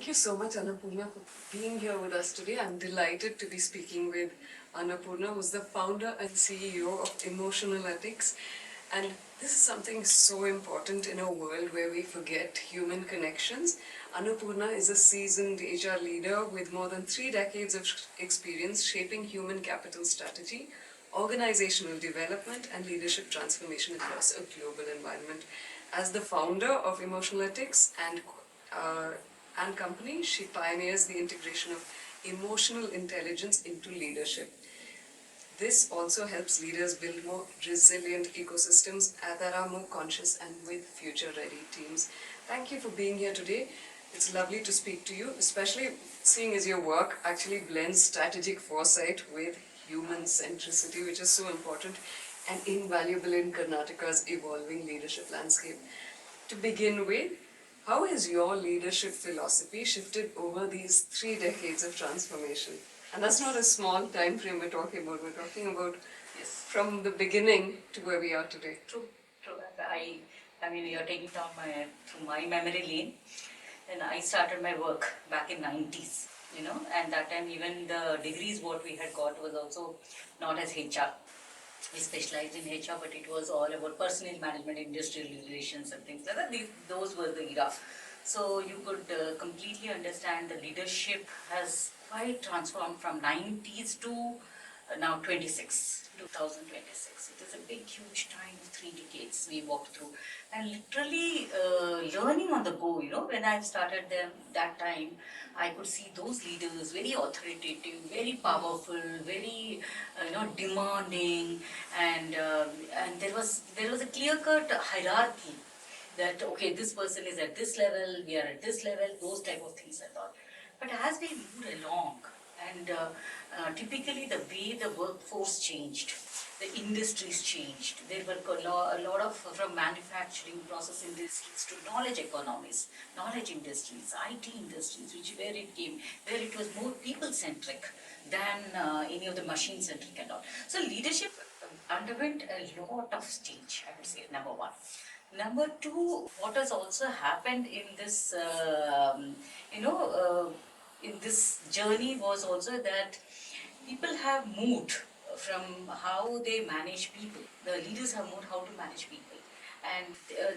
you so much, Annapurna, for being here with us today. I'm delighted to be speaking with Annapurna, who's the founder and CEO of Emotional Ethics. And this is something so important in a world where we forget human connections. Annapurna is a seasoned HR leader with more than 3 decades of experience shaping human capital strategy, organizational development, and leadership transformation across a global environment. As the founder of Emotional Ethics and company, she pioneers the integration of emotional intelligence into leadership. This also helps leaders build more resilient ecosystems that are more conscious and with future-ready teams. Thank you for being here today. It's lovely to speak to you, especially seeing as your work actually blends strategic foresight with human centricity, which is so important and invaluable in Karnataka's evolving leadership landscape. To begin with, how has your leadership philosophy shifted over these 3 decades of transformation? And that's not a small time frame we're talking about. We're talking about from the beginning to where we are today. True. I mean, you're taking down through my memory lane. And I started my work back in 90s, and that time even the degrees what we had got was also not as HR. We specialized in HR, but it was all about personnel management, industrial relations and things like that. Those were the era. So you could completely understand the leadership has quite transformed from 90s to now 2026. It is a big, huge time of 3 decades we walked through. And literally learning on the go, when I started them that time, I could see those leaders very authoritative, very powerful, very demanding, and there was a clear-cut hierarchy that, okay, this person is at this level, we are at this level, those type of things I thought. But as we moved along, and typically the way the workforce changed, the industries changed. There were a lot of, from manufacturing, process industries to knowledge economies, knowledge industries, IT industries, where it was more people-centric than any of the machine-centric and all. So leadership underwent a lot of change, I would say, number one. Number two, what has also happened in this, in this journey was also that people have moved from how they manage people. The leaders have moved how to manage people. And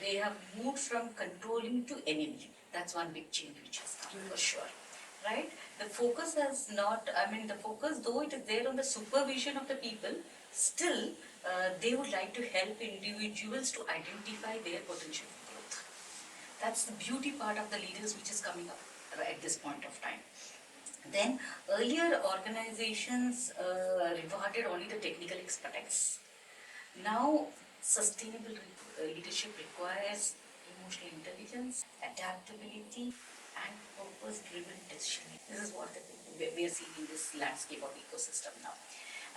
they have moved from controlling to enabling. That's one big change which has come for sure. Right? The focus has not, the focus, though it is there on the supervision of the people, still they would like to help individuals to identify their potential for growth. That's the beauty part of the leaders which is coming up at this point of time. Then earlier organizations rewarded only the technical expertise. Now sustainable leadership requires emotional intelligence, adaptability, and purpose-driven decision. This is what we are seeing in this landscape of ecosystem now.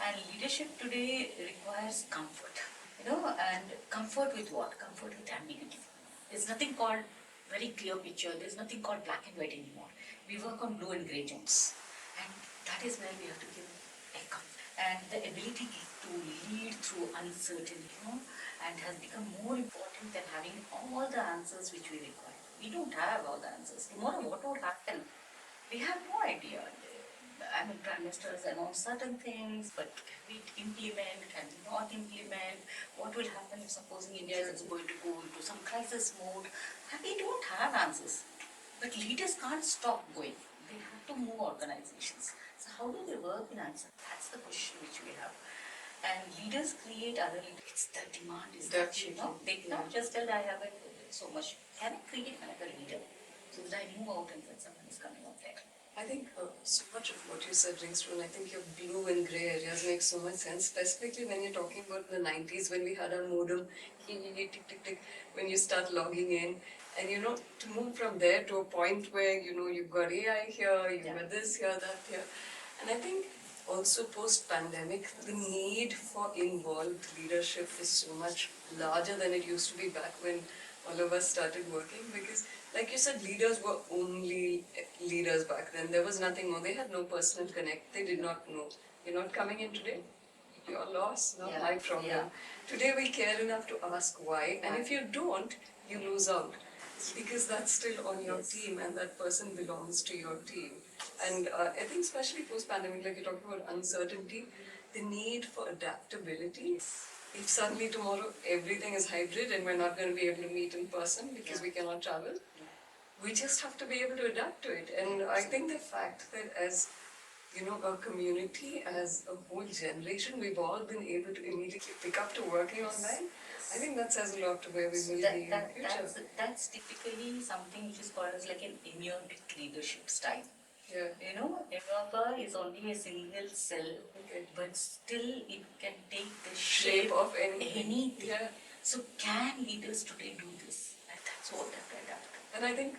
And leadership today requires comfort, and comfort with what? Comfort with ambiguity. There's nothing called very clear picture. There's nothing called black and white anymore. We work on blue and grey zones. And that is where we have to give a comfort. And the ability to lead through uncertainty, and has become more important than having all the answers which we require. We don't have all the answers. Tomorrow, what would happen? We have no idea. Prime Minister has announced certain things, but can we implement, can we not implement? What will happen if supposing India is going to go into some crisis mode? And we don't have answers. But leaders can't stop going. They have to move organizations. So how do they work in answer? That's the question which we have. And leaders create other leaders. It's the demand is that, They cannot just tell I have so much. Can I create another leader so that I move out and when someone is coming up there? I think so much of what you said rings true, and I think your blue and grey areas make so much sense, specifically when you're talking about the 90s when we had our modem, tick, tick, tick, when you start logging in, and to move from there to a point where, you've got AI here, you've got this here, that here. And I think also post-pandemic, the need for involved leadership is so much larger than it used to be back when all of us started working, because like you said, leaders were only leaders back then. There was nothing more. They had no personal connect. They did not know. You're not coming in today. Your loss, not my problem. Today we care enough to ask why. And if you don't, you lose out. because that's still on your Yes. team and that person belongs to your team. And I think especially post-pandemic, like you're talking about uncertainty, the need for adaptability. If suddenly tomorrow everything is hybrid and we're not going to be able to meet in person because we cannot travel, we just have to be able to adapt to it. And I think the fact that as a community, as a whole generation, we've all been able to immediately pick up to working online. I think that says a lot to where we will be in the future. That's typically something which is called as like an enneatic leadership style. Yeah. Yoga is only a single cell, Okay. but still it can take the Shape shape of anything. Yeah. So can leaders today do this? And that's what I've done. And I think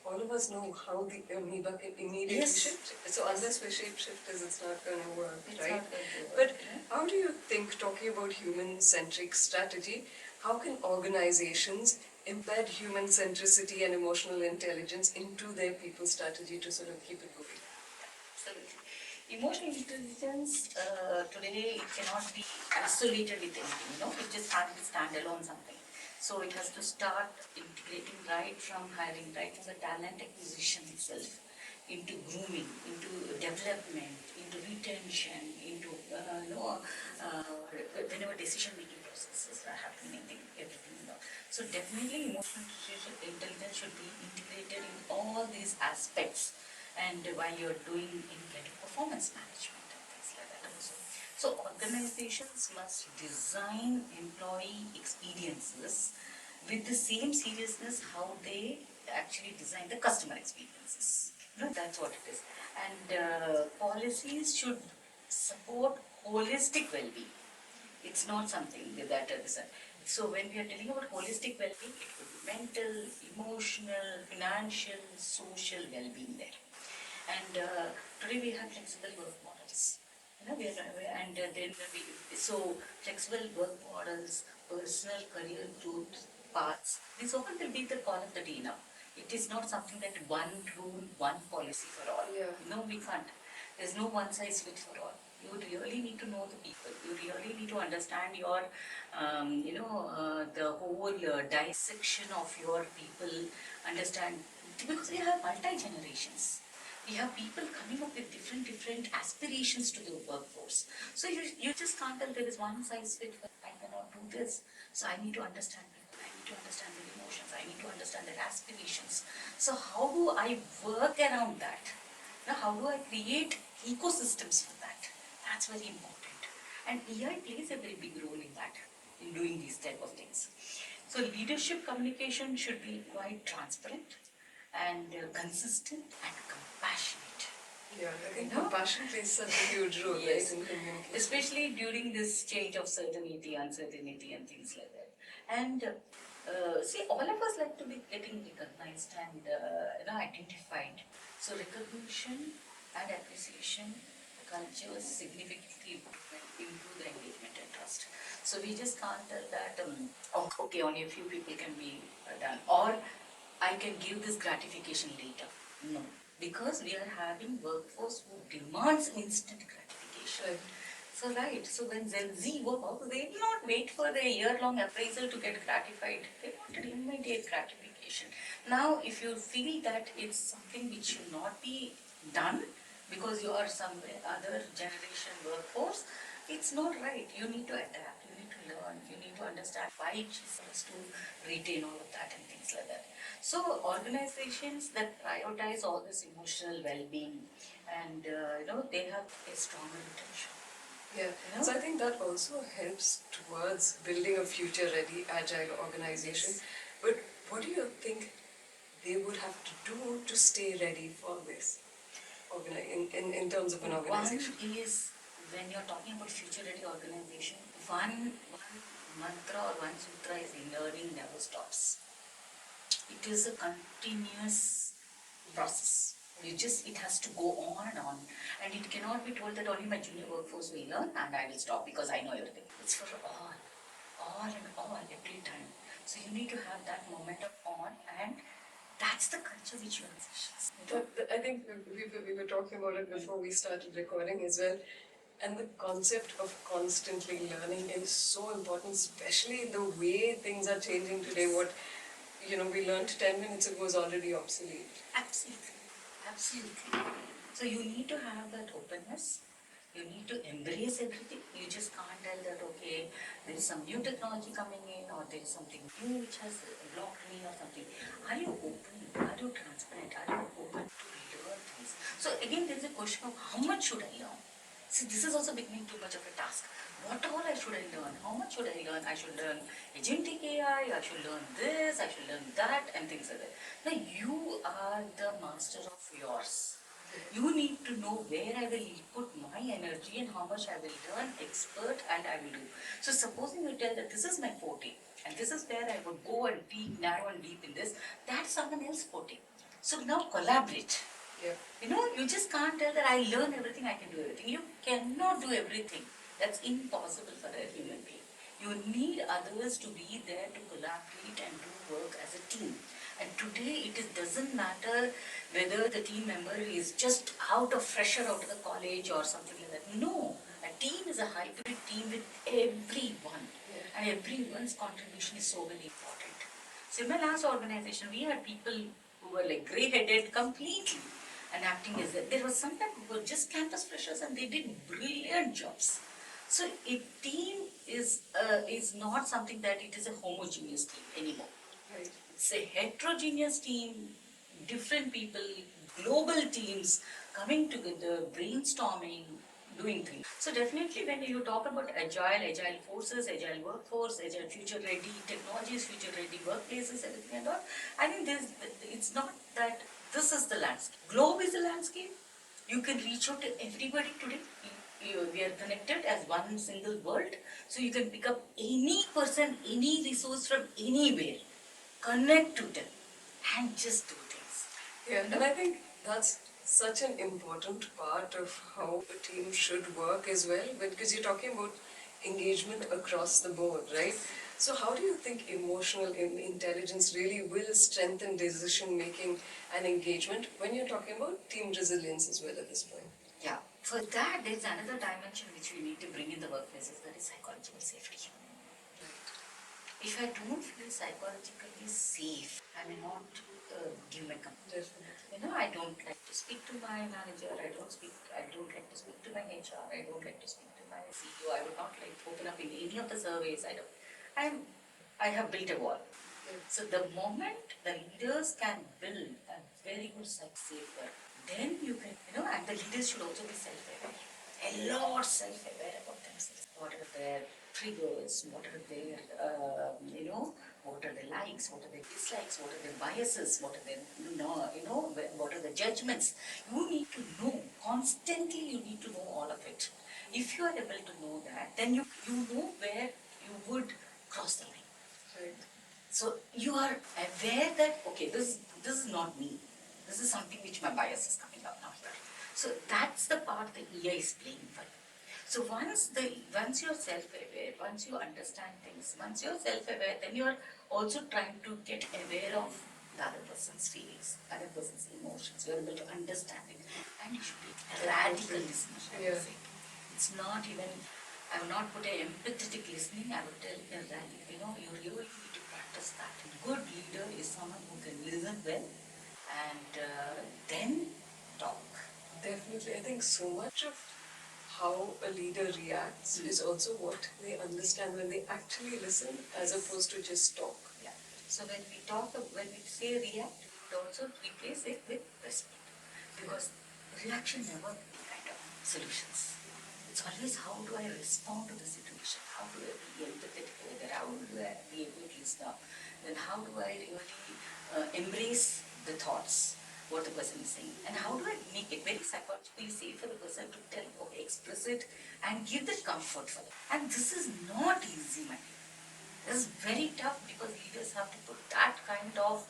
all of us know how the amoeba can immediately shift. So unless we shape shifters, it's not going to work, It's right? not going to work, But how do you think, talking about human-centric strategy, how can organizations embed human centricity and emotional intelligence into their people strategy to sort of keep it going? Absolutely. Emotional intelligence today it cannot be isolated with anything, it just can't be standalone something. So it has to start integrating right from hiring, right from the talent acquisition itself, into grooming, into development, into retention, into whenever decision making processes are happening, everything. So definitely emotional intelligence should be integrated in all these aspects, and while you're doing any kind of performance management and things like that also. So organizations must design employee experiences with the same seriousness how they actually design the customer experiences. That's what it is. And policies should support holistic well-being. It's not something that is. So when we are telling about holistic well-being, it could be mental, emotional, financial, social well-being there. And today we have flexible work models. So flexible work models, personal career growth paths, these all will be the call of the day now. It is not something that one rule, one policy for all. Yeah. No, we can't. There's no one size fits for all. You really need to know the people. You really need to understand your, the whole dissection of your people. Understand, because we have multi-generations. We have people coming up with different aspirations to the workforce. So you just can't tell there is one size fit for I cannot do this. So I need to understand people. I need to understand their emotions. I need to understand their aspirations. So how do I work around that? Now, how do I create ecosystems for that? That's very important. And AI plays a very big role in that, in doing these type of things. So leadership communication should be quite transparent and consistent and compassionate. Yeah, I think compassion plays such a huge role, Yes. right, in communication. Especially during this change of certainty, uncertainty, and things like that. And see, all of us like to be getting recognized and identified. So recognition and appreciation culture significantly improve the engagement and trust. So we just can't tell that okay, only a few people can be done, or I can give this gratification later. No, because we are having workforce who demands instant gratification. So when Gen Z work, they will not wait for the year-long appraisal to get gratified. They wanted immediate gratification. Now, if you feel that it's something which should not be done because you are some other generation workforce, it's not right. You need to adapt. You need to learn. You need to understand why it's supposed to retain all of that and things like that. So organizations that prioritize all this emotional well-being, and they have a stronger retention. Yeah, so I think that also helps towards building a future-ready, agile organization. Yes. But what do you think they would have to do to stay ready for this, in terms of an organization? One is, when you're talking about future-ready organization, one mantra or one sutra is learning never stops. It is a continuous process. It has to go on, and it cannot be told that only my junior workforce will learn and I will stop because I know everything. It's for all and all, every time. So you need to have that momentum on, and that's the culture which you organizations. I think we were talking about it before we started recording as well. And the concept of constantly learning is so important, especially the way things are changing today. we learned 10 minutes ago is already obsolete. Absolutely. Absolutely. So you need to have that openness. You need to embrace everything. You just can't tell that, okay, there is some new technology coming in or there is something new which has blocked me or something. Are you open? Are you transparent? Are you open to learn things? So again, there is a question of how much should I learn? See, this is also becoming too much of a task. What all I should I learn? How much should I learn? I should learn agentic AI, I should learn this, I should learn that, and things like that. Now, you are the master of yours. You need to know where I will put my energy and how much I will learn, expert, and I will do. So, supposing you tell that this is my forte, and this is where I would go and deep, narrow and deep in this, that's someone else's forte. So, now collaborate. Yeah. You just can't tell that I learn everything, I can do everything. You cannot do everything. That's impossible for a human being. You need others to be there to collaborate and do work as a team. And today doesn't matter whether the team member is just fresher out of the college or something like that. No, a team is a hybrid team with everyone. Yeah. And everyone's contribution is so very important. So in my last organization, we had people who were like grey-headed completely and acting as there was some time who were just campus freshers and they did brilliant jobs. So a team is not something that it is a homogeneous team anymore. Right. It's a heterogeneous team, different people, global teams coming together, brainstorming, doing things. So definitely when you talk about agile forces, agile workforce, agile future-ready technologies, future-ready workplaces, everything and all, I think it's not that this is the landscape. Globe is the landscape. You can reach out to everybody today. We are connected as one single world. So you can pick up any person, any resource from anywhere, connect to them, and just do things. Yeah, and I think that's such an important part of how a team should work as well, because you're talking about engagement across the board, right? So how do you think emotional intelligence really will strengthen decision making and engagement when you're talking about team resilience as well at this point? Yeah, for that there's another dimension which we need to bring in the workplaces, that is psychological safety. If I don't feel psychologically safe, I may not give my company. Definitely. I don't like to speak to my manager, I don't like to speak to my HR, I don't like to speak to my CEO, I would not like to open up in any of the surveys, I have built a wall. So the moment the leaders can build a very good safer, then you can, and the leaders should also be self-aware. A lot self-aware about themselves. What are their triggers? What are their, what are their likes? What are their dislikes? What are their biases? What are their, what are the judgments? You need to know, constantly you need to know all of it. If you are able to know that, then you know where you would cross the line. Right. So you are aware that, okay, this is not me. This is something which my bias is coming out now. So that's the part the EI is playing for you. So once you're self-aware, once you understand things, once you're self-aware, then you're also trying to get aware of the other person's feelings, other person's emotions. You're able to understand it. And you should be a radical listener, I would say. It's not even, I would not put a empathetic listening, I would tell a radical, you really need to practice that. A good leader is someone who can listen well and then talk. Definitely. I think so much of how a leader reacts is also what they understand when they actually listen as opposed to just talk. Yeah. So when we say react, we would also replace it with respect. Because reaction never kind of solutions. It's always how do I respond to the situation? How do I be empathetic with it? How do I be a good listener? Then how do I really embrace the thoughts, what the person is saying? And how do I make it very psychologically safe for the person to tell, okay, express it and give the comfort for them? And this is not easy, my dear. This is very tough because leaders have to put that kind of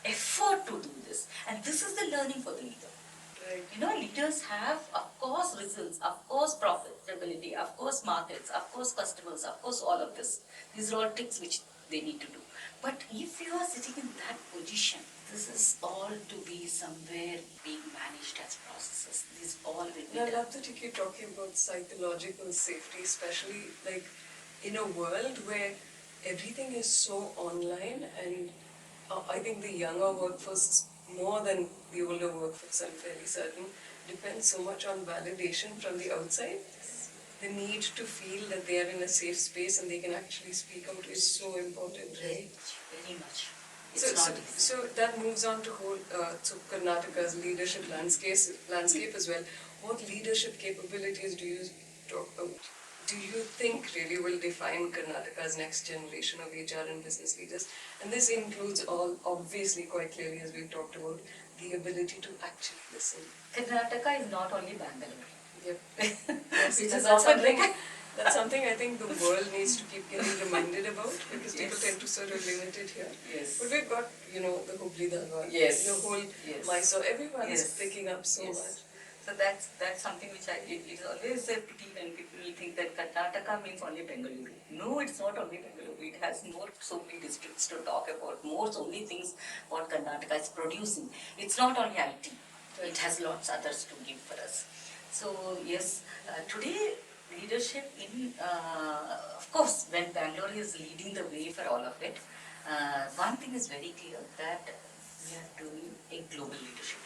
effort to do this. And this is the learning for the leader. Right. Leaders have, of course, results, of course, profitability, of course, markets, of course, customers, of course, all of this. These are all tricks which they need to do. But if you are sitting in that position, this is all to be somewhere being managed as processes. These all will be I love that you keep talking about psychological safety, especially like in a world where everything is so online and I think the younger workforce, more than the older workforce, I'm fairly certain, depends so much on validation from the outside. The need to feel that they are in a safe space and they can actually speak out is so important, right? Very much. So, It's so, not easy. so that moves on to whole to Karnataka's leadership landscape as well. What leadership capabilities do you talk about? Do you think really will define Karnataka's next generation of HR and business leaders? And this includes all, obviously, quite clearly, as we've talked about, the ability to actually listen. Karnataka is not only Bangalore. Yep. Yes, Which and is that's often something, like that's something I think the world needs to keep getting reminded about, because people Yes. tend to sort of limit it here. Yes. But we've got, the Hubli Dharwad, Yes. the whole Yes. Mysore, everyone's Yes. picking up so Yes. much. So that's something which it is always a pity when people think that Karnataka means only Bengaluru. No, it's not only Bengaluru. It has so many districts to talk about, so many things what Karnataka is producing. It's not only IT. It has lots others to give for us. So yes, today leadership in, of course, when Bangalore is leading the way for all of it, one thing is very clear that we are doing a global leadership.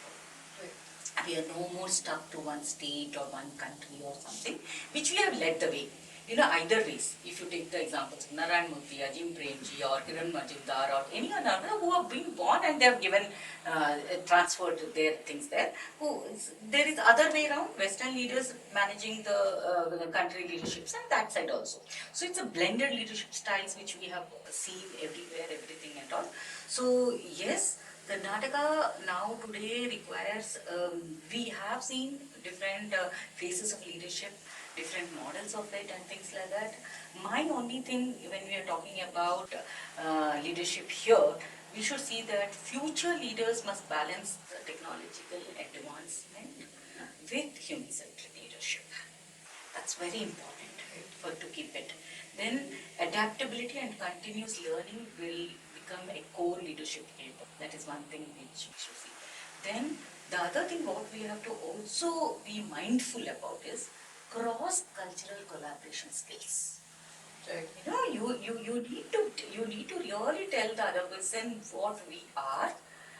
We are no more stuck to one state or one country or something, which we have led the way. Either ways, if you take the examples of Narayan Murthy, Ajim Premji or Kiran Majumdar or any another who have been born and they have given, transferred their things there. There is other way around, Western leaders managing the country leaderships and that side also. So it's a blended leadership styles which we have seen everywhere, everything and all. So yes, Karnataka now today requires, we have seen different phases of leadership, different models of it and things like that. My only thing when we are talking about leadership here, we should see that future leaders must balance the technological advancement with human-centered leadership. That's very important for to keep it. Then adaptability and continuous learning will become a core leadership able. That is one thing which we should see. Then the other thing what we have to also be mindful about is cross-cultural collaboration skills. Right. You need to really tell the other person what we are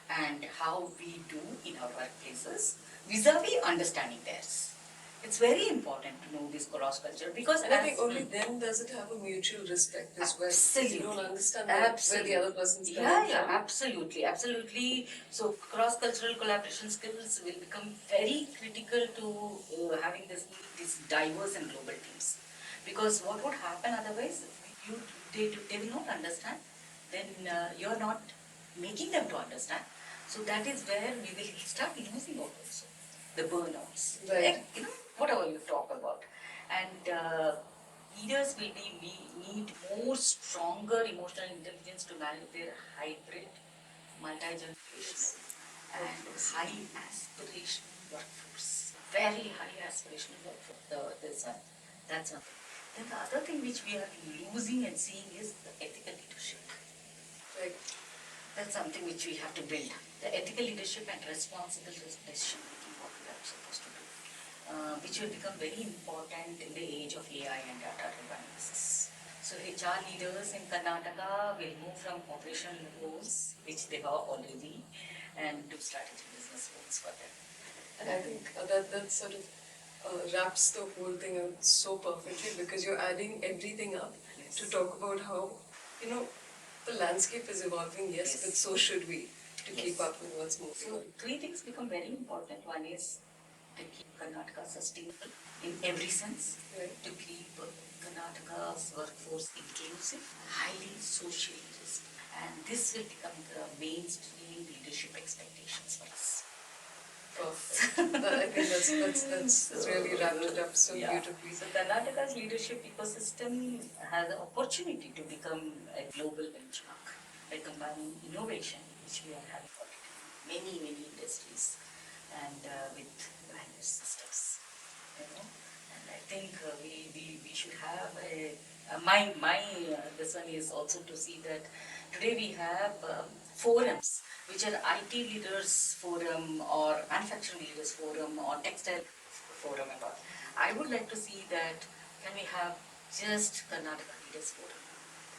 and how we do in our workplaces vis-a-vis understanding theirs. It's very important to know this cross culture because And I think only then does it have a mutual respect as well. Absolutely. You don't understand where the other person's coming from. Yeah, absolutely. So cross-cultural collaboration skills will become very critical to having this diverse and global teams. Because what would happen otherwise, they will not understand, then you're not making them to understand. So that is where we will start losing out also, the burnouts. Right. Whatever you talk about. And leaders will need more stronger emotional intelligence to manage their hybrid, multi-generational and high aspirational workforce. Very high aspirational workforce. That's one. Then the other thing which we are losing and seeing is the ethical leadership. Right. That's something which we have to build. The ethical leadership and responsible decision making, what we are supposed to do, which will become very important in the age of AI and data-driven analysis. So HR leaders in Karnataka will move from operational roles, which they are already, and to strategic business roles for them. And I think that sort of wraps the whole thing out so perfectly, because you're adding everything up to talk about how, the landscape is evolving, yes, but so should we to keep up with what's moving So on. three things become very important. One is to keep Karnataka sustainable in every sense, Right. to keep Karnataka's workforce inclusive, highly socially just, and this will become the mainstream leadership expectations for us. Perfect. I think that's really wrapped it up so beautifully. So Karnataka's leadership ecosystem has the opportunity to become a global benchmark by combining innovation, which we are having already in many industries, and with brand new systems. And I think we should have this one is also to see that today we have forums which are IT leaders forum or manufacturing leaders forum or textile forum and all. I would like to see that can we have just Karnataka leaders forum,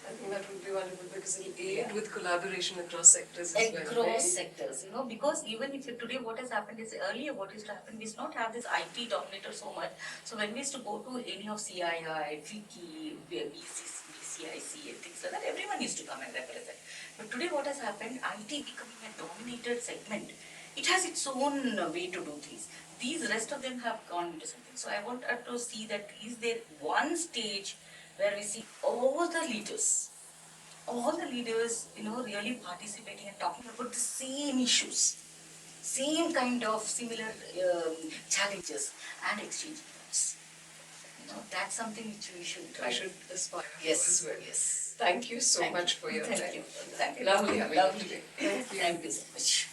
I think that would be wonderful because it'll aid Yeah. with collaboration across sectors as well. Across Right? sectors, because even if today what has happened is earlier what used to happen, we used not have this IT dominator so much. So when we used to go to any of CII, FICCI, BCIC and things like that, everyone used to come and represent. But today what has happened, IT becoming a dominated segment, it has its own way to do things. These rest of them have gone into something. So I want to see that is there one stage where we see all the leaders, really participating and talking about the same issues, same kind of similar challenges and exchange notes. That's something which we should try. I should aspire for Yes, as well. yes. Thank you so Thank much you. for your Thank time. you. Thank you. Lovely having you Lovely. today. Thank you. Thank you so much.